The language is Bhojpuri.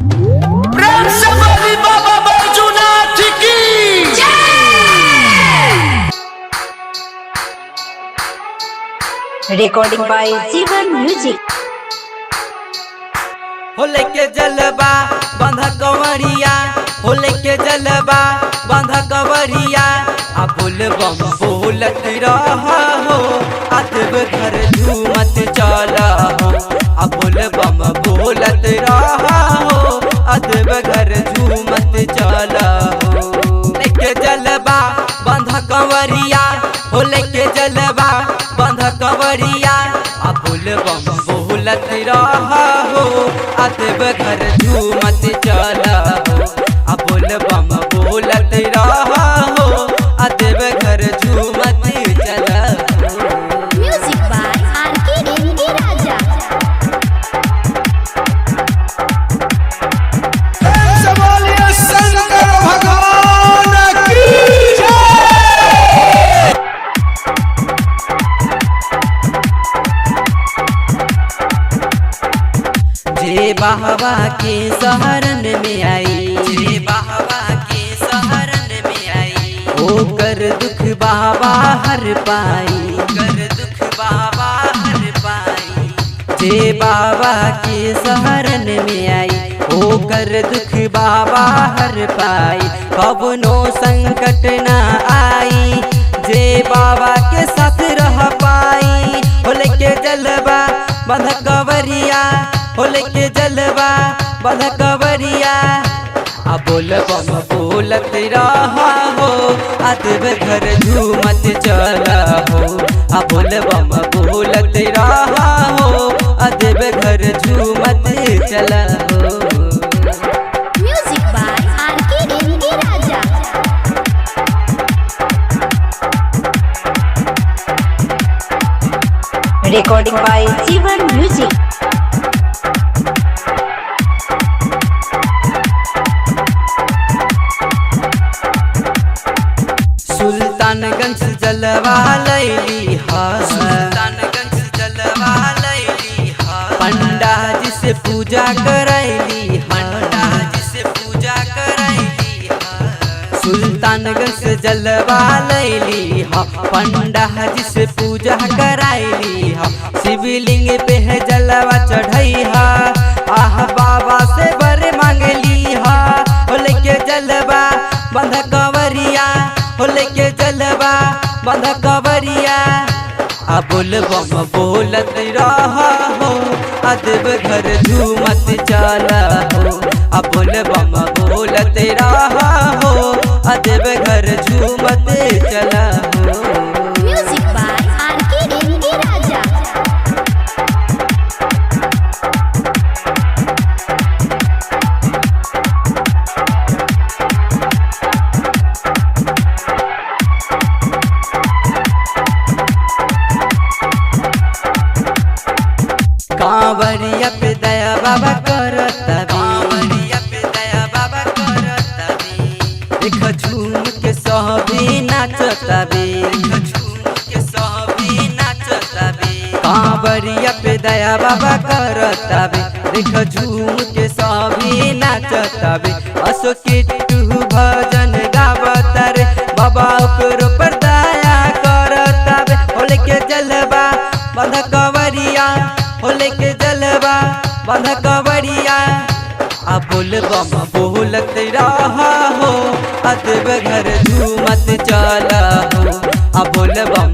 प्रेम से बोली बाबा बैजूनाथ की रिकॉर्डिंग बाय जीवन म्यूजिक। हो लेके जलबा बांधा कंवरिया, हो लेके जलबा बांधा कंवरिया, आ बोल बम बोलत रहा हो, आतब घर झूमत चला हो, आ बोल बम बोलत रहा हो, आतब घर झूमत चला हो। लेके जलबा बांधा कंवरिया, हो लेके जलबा बांधा कंवरिया, आ बोल बम बोलत रहा हो, आतब घर झूमत चला हो, आ बोल बम बोलत रहा हो, आतब घर झूमत चला हो। म्यूजिक बाय आरके एनके राजा। प्रेम से बोलिए शंकर भगवान की जे बाबा के शरण में आई, जे बाबा के शरण में आई, ओकर दुख बाबा हर पाई, कर दुख बाबा हर पाई। जे बाबा के शरण में आई, ओकर दुख बाबा हर पाई। कवनो संकट ना आई, जे बाबा के साथ रह पाई। हो लेके जलबा बांध कंवरिया, हो लेके जलबा बांध कंवरिया, आ बोल बम बोलत रहा हो, आतब घर झूमत चला हो, आ बोल बम बोलत रहा हो, आतब घर झूमत चला हो। Music by RK NK Raja. Recording by Jeevan music. Sultanganj जलवा लैली हा, सुल्तानगंज जलवा लैली हा, पंडा जी से पूजा करैली, पंडा जी से पूजा करैली हा। सुल्तानगंज जलवा लैली हा, पंडा जी से पूजा करैली हा। शिवलिंग पे है जलवा चढ़ई हा, आह बाबा से बर मांगली हा। हो लेके जलवा बांध कंवरिया, हो लेके जलबा बांध कंवरिया, आ बोल बम बोलत रहा हो, आतब घर झूमत चला हो, आ बोल बम बोलत रहा हो, आतब घर झूमत चला हो। म्यूजिक बाय आरके एनके राजा। कांवरिया पे दया बाबा करता, कांवरिया पे दया बाबा करता बे, देख झूम के सहबी नाचता बे, देख झूम के सहबी नाचता बे। कांवरिया पे दया बाबा करता बे, देख झूम के सहबी नाचता बे। असो किट्टू भजन गावता रे, बाबा ओकरो पर दया करता बे। हो लेके जलबा बांध कंवरिया, हो लेके जलबा बांध कंवरिया, आ बोल बम बोलत रहा हो, आतब घर झूमत चला हो, आ बोल बम